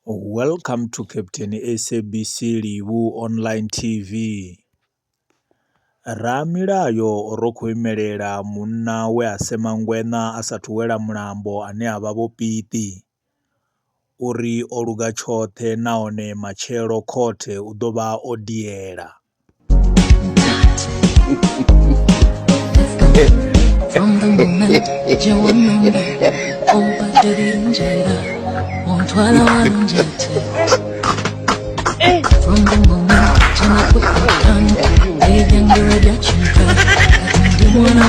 Welcome to Captain SABC Livu Online TV. Ramilayo ro khou imelela munna we a sema ngwena a sathu wela mulambo ane a vha vho Pieti uri o luga tshoṱhe nahone matshelo khothe u ḓo vha o diela. From the moment Jawananga Oba Jadirinjera Montwala Wanjete From the moment Janaputan Eyangira Yachinka Atindimwana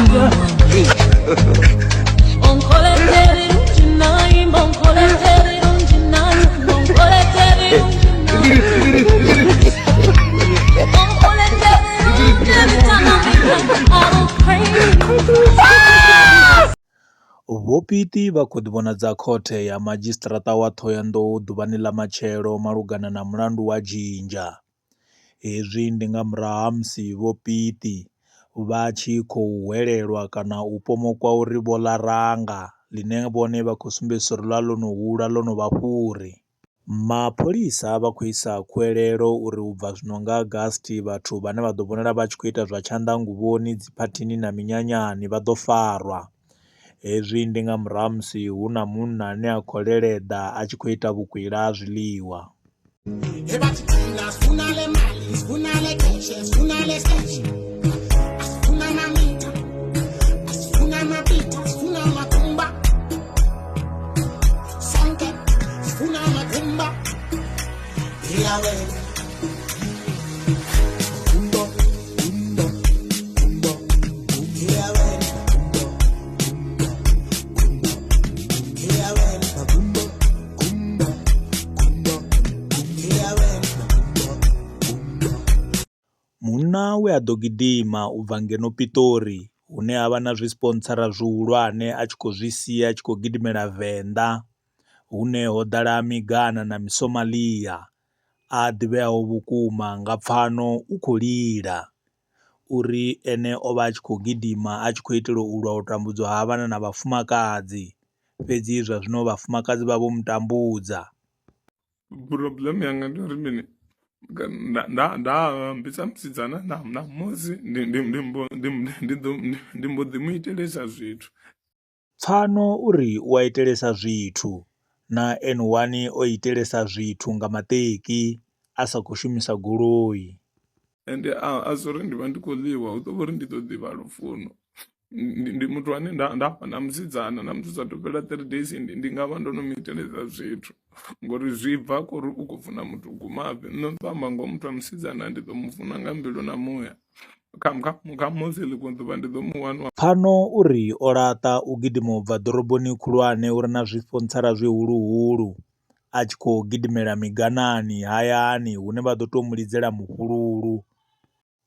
Monkole Teri Unjinai Monkole Teri Unjinai Monkole Teri Unjinai Monkole Teri Vho Pieti vha khou ḓivhonadza khothe ya madzhisiṱiraṱa wa Thohoyandou ḓuvhani ḽa matshelo malugana na mulandu wa Jinja. Hezwi ndi nga murahu ha musi vho Pieti vha tshi khou hwelelwa kana u pomokwa uri vho ḽa ranga ḽine vhone vha khou sumbedzisa uri ḽa ḽo no hula ḽo no vha fhuri. Mapholisa vha khou isa khuwelelo uri u bva zwino nga Agasti vhathu vhane vha ḓo vhonala vha tshi khou ita zwa tshanḓanguvhoni dziphathini na minyanyani vha ḓo farwa. Hezwi ndi nga murahu musi hu na munna ane a khou leleḓa a tshi khou ita vhukwila ha zwiḽiwa. Munna we a ḓo gidima u bva ngeno Pitori hune ha vha na zwisponsara zwihulwane a tshi khou zwi sia a tshi khou gidimela Venḓa hune ho ḓala migana na misomalia a ḓivheaho vhukuma nga pfano u khou lila uri ene o vha a tshi khou gidima a tshi khou itela u lwa u tambudzwa ha vhana na vhafumakadzi fhedzi zwa zwino vhafumakadzi vha vho mutambudza. Problem yanga ndi uri mini nda mbisa musidzana na musi ndi mbo ḓi mu itelesa zwithu. Pfano uri u a itelesa zwithu na N1 o itelesa zwithu nga maṱeki a sa khou shumisa goloi. Ende a zwo uri ndi vha ndi khou ḽiwa hu ḓo vha uri ndi ḓo ḓivha lufuno. Ndi muthu ane nda fha na musidzana na muthu sa tou fhela 3 days ndi nga vha ndo no mu itelesa zwithu ngori zwi bva kho uri u khou funa muthu gumabve. Nṋe ndo amba ngo muthu wa musidzana ndi ḓo mu funa nga mbilu na muya kha musi ḽiṅwe ḓuvha ndi ḓo mu wana. Pfano uri o laṱa u gidima u bva ḓoroboni khulwane uri na zwisponsara zwihuluhulu a tshi khou gidimela miganani hayani hune vha ḓo tou mu lidzela muhululu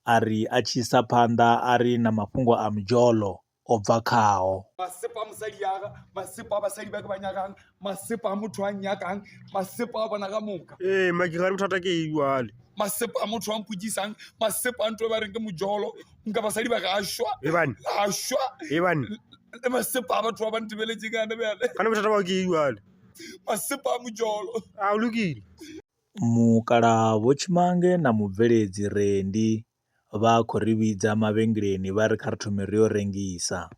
a ri a tshi isa phanḓa a ri na mafhungo a mdzholo o bva khao. Masepa a mosadi yaga masepa a basadi ba ke ba nyakang masepa a motho a nyakang masepa a bona ka moka makigare bothata ke jwale masepa a motho a mpodisang masepa a ntho e ba reng ke mojolo nka basadi ba ga shwa le masepa a batho ba ba ntebeletseng ane bjale kana bothata ba ke jwale masepa a mojolo a o lokile. Mukalaha Vho Chimange na mubveledzi Rendi vha khou ri vhidza mavhengeleni vha ri kha ri thome ri yo rengisa.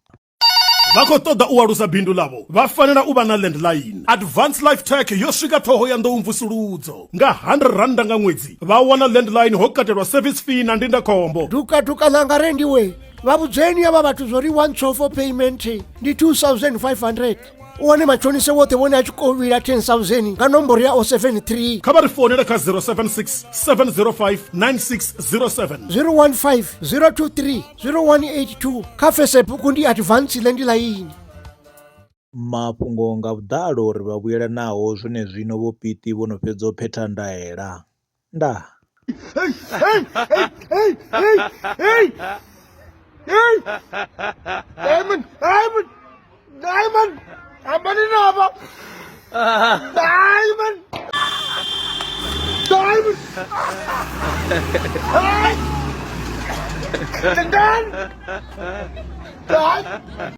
Vha khou ṱoḓa u alusa bindu ḽavho vha fanela u vha na landline. Advanced Life Tech yo swika Thohoyandou mvusuludzo nga R100 nga ṅwedzi vha wana landline ho katelwa service fee na ndindakhombo. Duka langa Rendi we vha vhudzeni ava vhathu zwo ri once off payment ndi 2500 wane machonise wote vhone a tshi khou vhila 10000 nga nomboro ya 073 kha vha ri founele kha 076 705 9607 015 023 0182 kha Facebook ndi Advanced Landline. Mafhungo nga vhuḓalo uri vha vhuyela naho zwone zwino vho Pieti vho no fhedza u phetha ndaela. Nda Diamond apa ni apa Diamond Dan